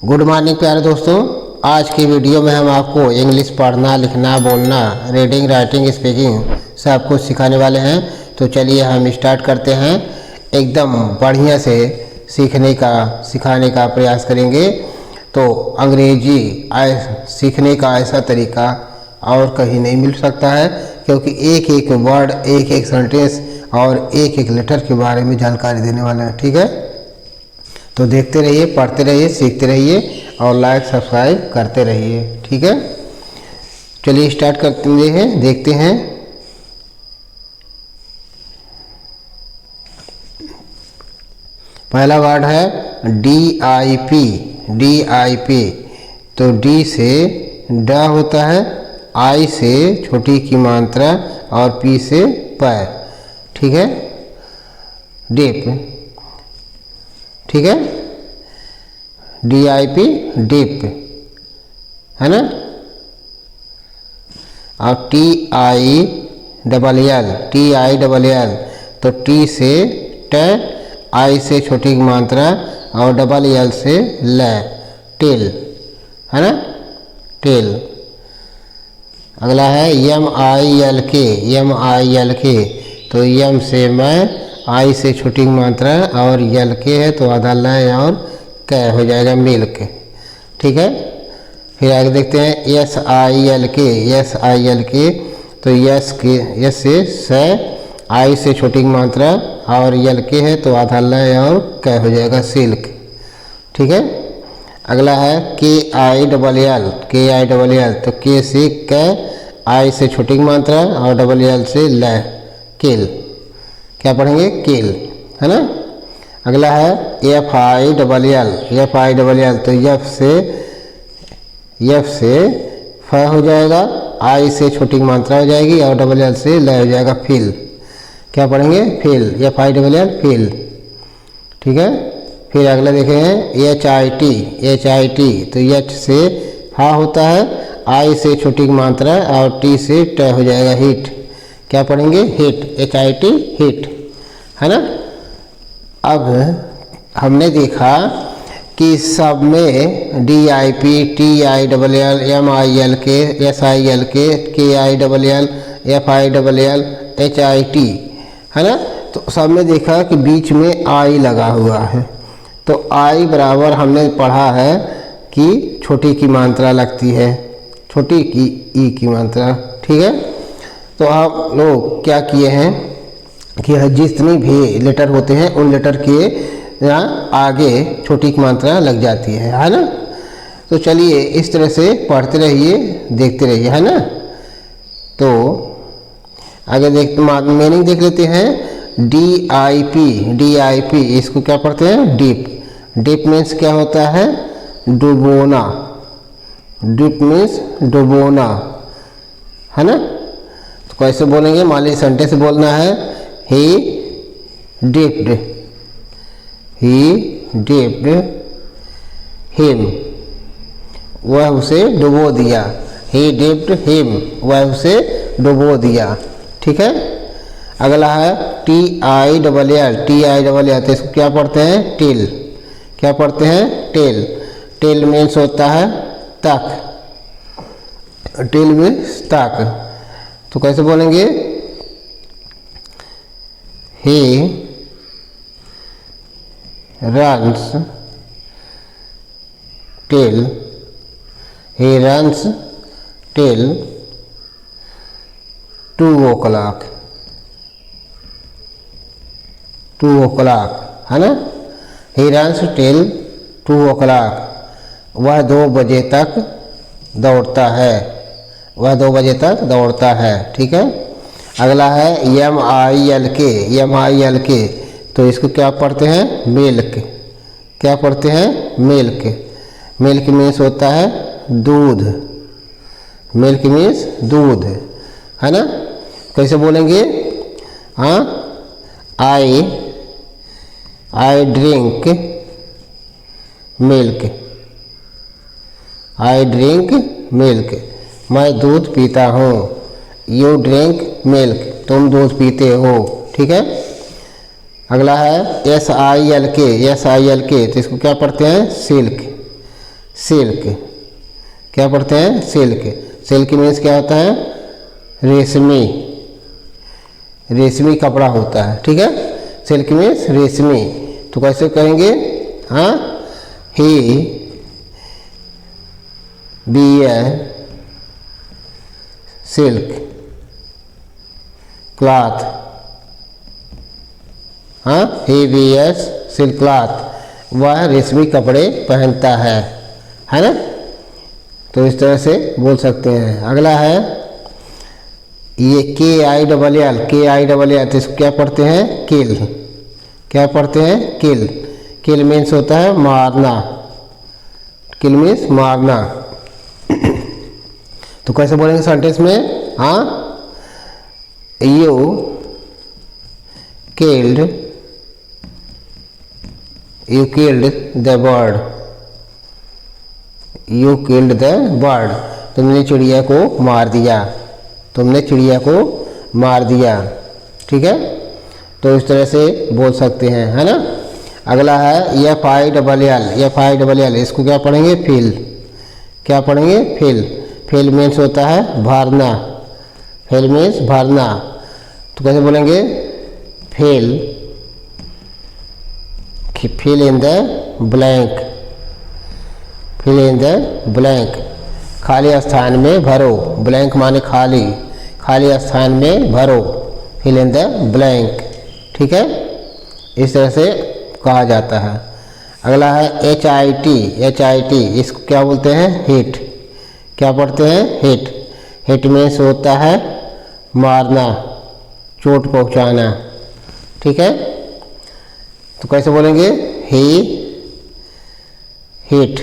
Good morning प्यारे दोस्तों। आज की वीडियो में हम आपको इंग्लिश पढ़ना, लिखना, बोलना, रीडिंग, राइटिंग, स्पीकिंग सब कुछ सिखाने वाले हैं। तो चलिए हम स्टार्ट करते हैं। एकदम बढ़िया से सिखाने का प्रयास करेंगे। तो अंग्रेजी सीखने का ऐसा तरीका और कहीं नहीं मिल सकता है, क्योंकि एक एक वर्ड, एक एक सेंटेंस और एक एक लेटर के बारे में जानकारी देने वाले हैं। ठीक है, तो देखते रहिए, पढ़ते रहिए, सीखते रहिए और लाइक सब्सक्राइब करते रहिए। ठीक है, चलिए स्टार्ट करते हैं, देखते हैं। पहला वर्ड है DIP। DIP तो डी से ड होता है, आई से छोटी की मात्रा और पी से पैर। ठीक है, डिप। ठीक है, DIP डिप है ना। और TILL तो टी से ट, आई से छोटी की मात्रा और LL से ल, टिल है ना, टिल। अगला है MILK। तो यम से मैं, आई से छोटी की मात्रा और यल के है तो आधा ल और क हो जाएगा, मिल्क। ठीक है, फिर आगे देखते हैं SILK। तो यस से स, आई से छोटी की मात्रा और यल के है तो आधा ल और क हो जाएगा, सिल्क। ठीक है, अगला है KILL। तो के से क, आई से छोटी की मात्रा और LL से ल, किल। क्या पढ़ेंगे, किल है ना। अगला है FILL। तो यफ से फ हो जाएगा, आई से छोटी की मात्रा हो जाएगी और LL से ल हो जाएगा, फिल। क्या पढ़ेंगे, फिल, FILL, फिल। ठीक है, फिर अगला देखें HIT। तो एच से हा होता है, आई से छोटी की मात्रा और टी से ट हो जाएगा, हिट। क्या पढ़ेंगे, हिट, HIT, हिट है ना। अब हमने देखा कि सब में DIP, TILL, MILK, SILK, KILL, FILL, HIT है ना। तो सब में देखा कि बीच में आई लगा हुआ है। तो आई बराबर हमने पढ़ा है कि छोटी की मात्रा लगती है, छोटी की ई की मात्रा। ठीक है, तो आप लोग क्या किए हैं कि जितनी भी लेटर होते हैं उन लेटर के यहाँ आगे छोटी की मात्रा लग जाती है ना। तो चलिए इस तरह से पढ़ते रहिए, देखते रहिए, है ना। तो आगे मीनिंग देख लेते हैं। DIP इसको क्या पढ़ते हैं, डिप। डिप मीन्स क्या होता है, डुबोना। डिप मीन्स डुबोना है ना। तो कैसे बोलेंगे, मान लीजिए सेंटेंस बोलना है, ही डिप्ड हिम, वह उसे डुबो दिया। ही डिप्ड हिम, वह उसे डुबो दिया। ठीक है, अगला है TILL। तो इसको क्या पढ़ते हैं, टिल। क्या पढ़ते हैं, टिल। टिल मीन्स होता है तक। टिल मीन्स तक। तो कैसे बोलेंगे, he runs till 2 o'clock। 2 o'clock है ना। He runs till 2 o'clock। वह 2 बजे तक दौड़ता है। वह 2 बजे तक दौड़ता है। ठीक है, अगला है MILK। तो इसको क्या पढ़ते हैं, मिल्क। क्या पढ़ते हैं, मिल्क। मिल्क मीन्स होता है दूध। मिल्क मीन्स दूध है ना। कैसे बोलेंगे, हाँ, आई ड्रिंक मिल्क। मैं दूध पीता हूँ। यू ड्रिंक मिल्क, तुम दूध पीते हो। ठीक है, अगला है SILK। तो इसको क्या पढ़ते हैं, सिल्क। सिल्क। क्या पढ़ते हैं? सिल्क। सिल्क मीन्स क्या होता है? रेशमी, रेशमी कपड़ा होता है। ठीक है, सिल्क मीन्स रेशमी। तो कैसे कहेंगे? हाँ, ही बियर सिल्क क्लॉथ। हाँ, ही बियर्स सिल्क क्लॉथ, वह रेशमी कपड़े पहनता है ना। तो इस तरह से बोल सकते हैं। अगला है ये KILL, KILL, तो इसको क्या पढ़ते हैं? किल। क्या पढ़ते हैं? किल। किल मीन्स होता है मारना, किल मीन्स मारना। तो कैसे बोलेंगे सेंटेंस में? हाँ, you killed the bird, you killed the bird, तुमने चिड़िया को मार दिया, तुमने चिड़िया को मार दिया। ठीक है, तो इस तरह से बोल सकते हैं, है ना। अगला है FILL, इसको क्या पढ़ेंगे? फील। क्या पढ़ेंगे? फील। फील मीन्स होता है भरना, फील मीन्स भरना। तो कैसे बोलेंगे? Feel in the blank, fill in the blank, खाली स्थान में भरो। ब्लैंक माने खाली, खाली स्थान में भरो, फिल इन द ब्लैंक। ठीक है, इस तरह से कहा जाता है। अगला है HIT, इसको क्या बोलते हैं? हिट। क्या पढ़ते हैं? हिट। हिट मीन्स होता है मारना, चोट पहुंचाना। ठीक है, तो कैसे बोलेंगे? ही hit,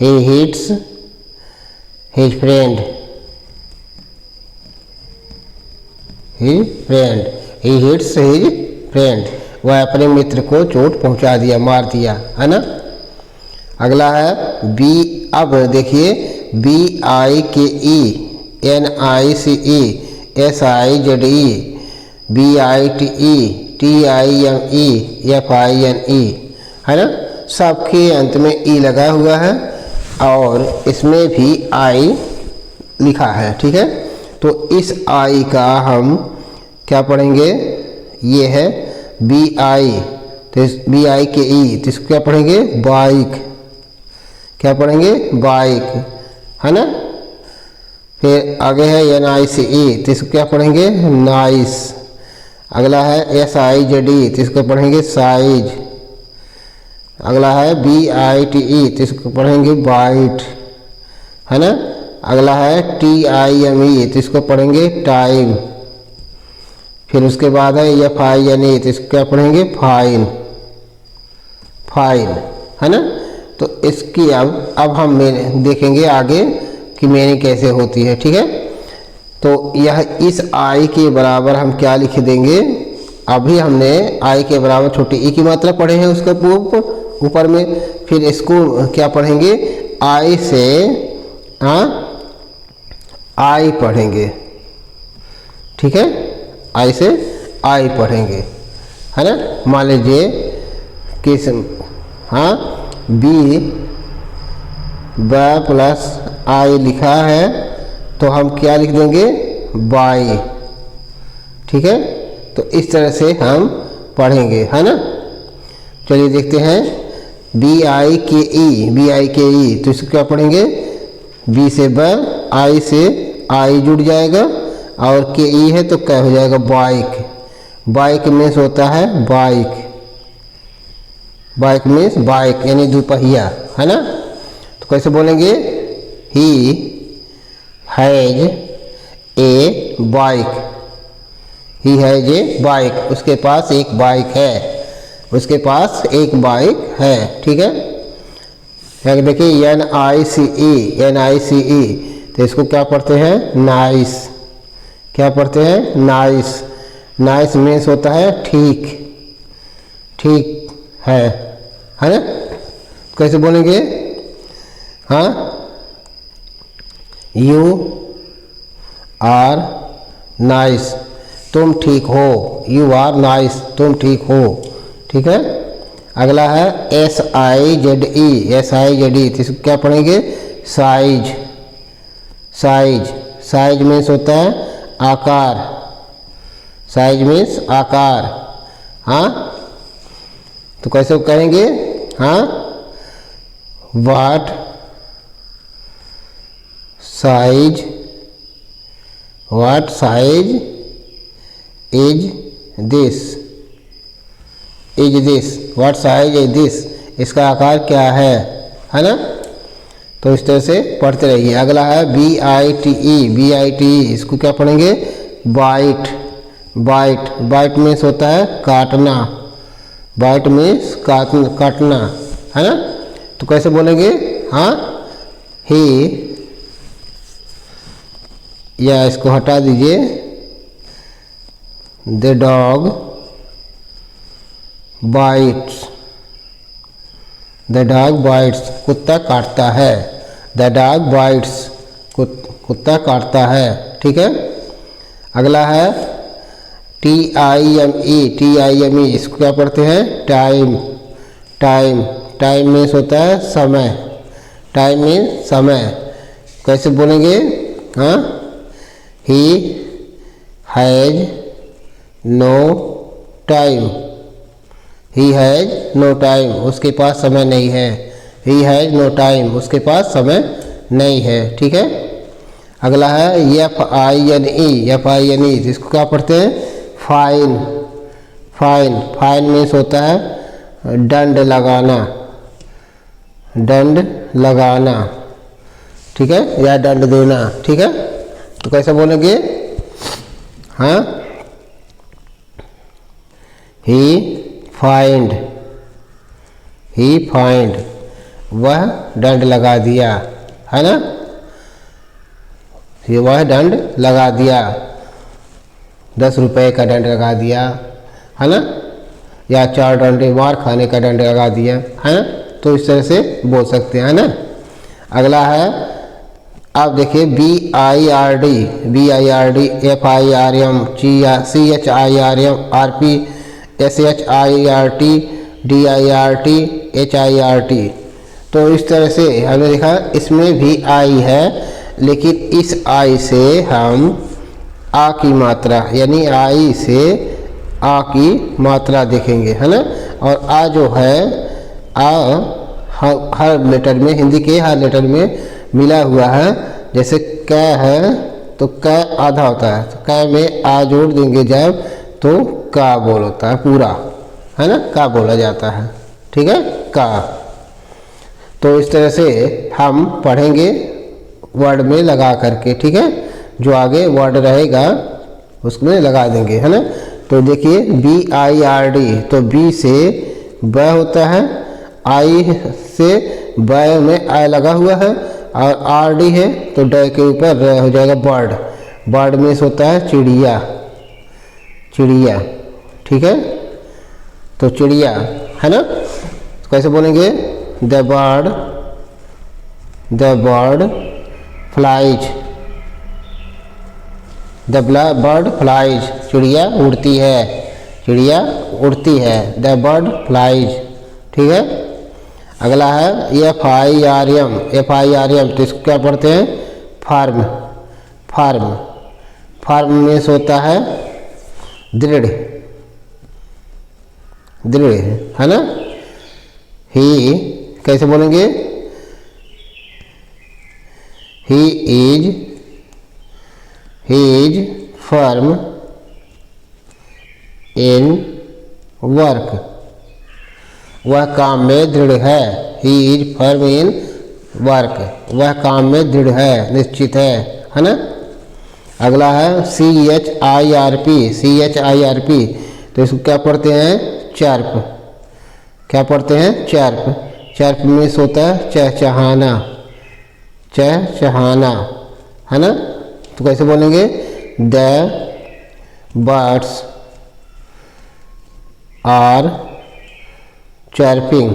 he hits his friend, he hits his friend, वह अपने मित्र को चोट पहुंचा दिया, मार दिया, है ना। अगला है अब देखिए BIKE NICE SIZE BITE TIME FINE, है ना। सबके अंत में ई लगा हुआ है और इसमें भी आई लिखा है। ठीक है, तो इस आई का हम क्या पढ़ेंगे? ये है BI, तो इस BIKE, तो इसको क्या पढ़ेंगे? बाइक। क्या पढ़ेंगे? बाइक, है ना। फिर आगे है NICE, तो इसको क्या पढ़ेंगे? नाइस। अगला है SIZE, तो इसको पढ़ेंगे साइज। अगला है BITE, तो इसको पढ़ेंगे बाइट, है ना। अगला है TIME, तो इसको पढ़ेंगे टाइम। फिर उसके बाद है FINE, तो इसको क्या पढ़ेंगे? फाइन, फाइन, है ना। तो इसकी अब हम देखेंगे आगे कि मीनिंग कैसे होती है। ठीक है, तो यह इस आई के बराबर हम क्या लिख देंगे? अभी हमने आई के बराबर छोटी ई की मात्रा पढ़े हैं उसका ऊपर में, फिर इसको क्या पढ़ेंगे? आई से आई पढ़ेंगे। ठीक है, आई से आई पढ़ेंगे, है ना। मान लीजिए किस बी प्लस आई लिखा है तो हम क्या लिख देंगे? बाई। ठीक है, तो इस तरह से हम पढ़ेंगे, है ना। चलिए देखते हैं BIKE, तो इसको क्या पढ़ेंगे? बी से आई से आई जुड़ जाएगा और KE है तो क्या हो जाएगा? बाइक। बाइक मीन्स होता है बाइक, बाइक मीन्स बाइक यानी दुपहिया, है ना। तो कैसे बोलेंगे? He has a bike, he has a bike, उसके पास एक बाइक है, उसके पास एक बाइक है। ठीक है, देखिए NICE, तो इसको क्या पढ़ते हैं? नाइस। क्या पढ़ते हैं? नाइस। नाइस मीन्स होता है ठीक, ठीक है ना। कैसे बोलेंगे? यू आर नाइस, तुम ठीक हो। यू आर नाइस, तुम ठीक हो। ठीक है, अगला है SIZE, SIZE, तो इसको क्या पढ़ेंगे? साइज। साइज, साइज मीन्स होता है आकार, साइज मीन्स आकार। हाँ, तो कैसे कहेंगे? हाँ, what size, what size is this, is this, what size is this, इसका आकार क्या है ना? तो इस तरह से पढ़ते रहिए। अगला है BITE, BITE, इसको क्या पढ़ेंगे? बाइट। बाइट, बाइट मीन्स होता है काटना, बाइट मीन्स काटना, है ना? तो कैसे बोलेंगे? हाँ, ही, या इसको हटा दीजिए, the dog bytes, the dog bytes, कुत्ता काटता है, द डॉग बाइट्स, कुत्ता काटता है। ठीक है। अगला है TIME, TIME, इसको क्या पढ़ते हैं? टाइम। टाइम, टाइम मीन्स होता है समय, टाइम मीन्स समय। कैसे बोलेंगे? हाँ, he has no time, he has no time, उसके पास समय नहीं है, ही हैज नो टाइम, उसके पास समय नहीं है। ठीक है। अगला है FINE, FINE, इसको क्या पढ़ते हैं? फाइन। फाइन, फाइन मीन्स होता है दंड लगाना, दंड लगाना। ठीक है, या दंड देना। ठीक है। तो कैसे बोलेंगे? हाँ, ही फाइंड, ही फाइंड, वह दंड लगा दिया, है ना? ये वह दंड लगा दिया, 10 रुपये का दंड लगा दिया, है ना? या 4 डंडे मार खाने का दंड लगा दिया, है ना? तो इस तरह से बोल सकते हैं, है ना? अगला है, आप देखिए BIRD, BIRD, FIRM, CHIRM, RP, SHIRT, DIRT, HIRT। तो इस तरह से हमने देखा इसमें भी आई है, लेकिन इस आई से हम आ की मात्रा, यानी आई से आ की मात्रा देखेंगे, है ना? और आ जो है, आ हर लेटर में, हिंदी के हर लेटर में मिला हुआ है। जैसे क है तो क आधा होता है, तो क में आ जोड़ देंगे जब, तो का बोल होता है पूरा, है ना? का बोला जाता है। ठीक है, का। तो इस तरह से हम पढ़ेंगे वर्ड में लगा करके। ठीक है, जो आगे वर्ड रहेगा उसमें लगा देंगे, है ना? तो देखिए BIRD, तो बी से ब होता है, आई से ब में आई लगा हुआ है, और RD है तो ड के ऊपर र हो जाएगा बर्ड। बर्ड मीन्स होता है चिड़िया, चिड़िया। ठीक है, तो चिड़िया, है ना? तो कैसे बोलेंगे? The bird, the bird flies, the bird flies, चिड़िया उड़ती है, चिड़िया उड़ती है, द बर्ड फ्लाइज। ठीक है। अगला है FIRM, FIRM, तो इसको क्या पढ़ते हैं? फार्म। फार्म, फार्म मीन्स होता है दृढ़, दृढ़, है ना? ही, कैसे बोलेंगे? He is firm in work, वह काम में दृढ़ है। He is firm in work, वह काम में दृढ़ है, निश्चित है ना? अगला है CHIRP, CHIRP, तो इसको क्या पढ़ते हैं? चर्प। क्या पढ़ते हैं? चर्प। चर्प मीन्स होता है चहचहाना, चहचहाना, है ना? तो कैसे बोलेंगे? The birds are chirping,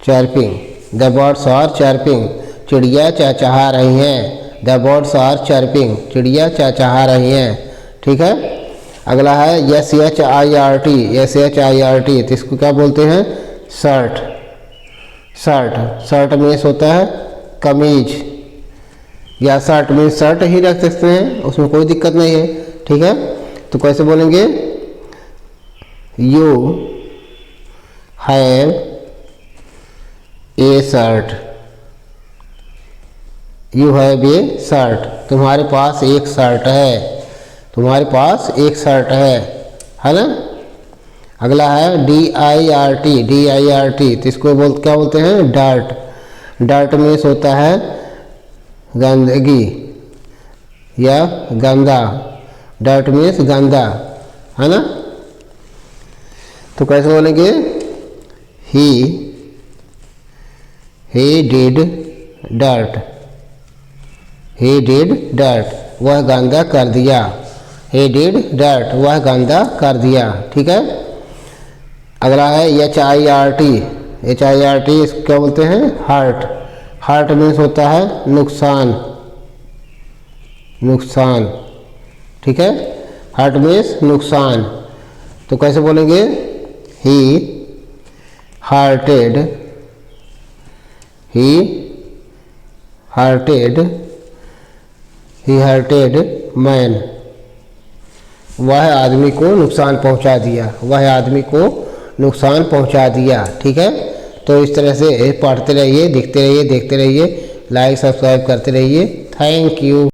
chirping, the birds are chirping, चिड़िया चहचहा रही हैं। द बर्ड्स आर चर्पिंग, चिड़िया चहचहा रही हैं। ठीक है। अगला है SHIRT, SHIRT, तो इसको क्या बोलते हैं? शर्ट। शर्ट मीन्स होता है कमीज, या शर्ट मीन्स शर्ट ही रख सकते हैं, उसमें कोई दिक्कत नहीं है। ठीक है, तो कैसे बोलेंगे? You have a shirt, you have a shirt, तुम्हारे पास एक शर्ट है, तुम्हारे पास एक शर्ट है ना। अगला है DIRT, तो इसको क्या बोलते हैं? डर्ट। डर्ट मीन्स होता है गंदगी या गंदा, डर्ट मीन्स गंदा, है ना। तो कैसे बोलेंगे? He did dirt, he did dirt, वह गंदा कर दिया, ही डिड डर्ट, वह गंदा कर दिया। ठीक है, अगला है HIRT, इसको क्या बोलते हैं? हर्ट। हर्ट मीन्स होता है नुकसान, ठीक है, हर्ट मीन्स नुकसान। तो कैसे बोलेंगे? ही हार्टेड मैन, वह आदमी को नुकसान पहुंचा दिया, वह आदमी को नुकसान पहुंचा दिया। ठीक है, तो इस तरह से पढ़ते रहिए, देखते रहिए, लाइक सब्सक्राइब करते रहिए। Thank you.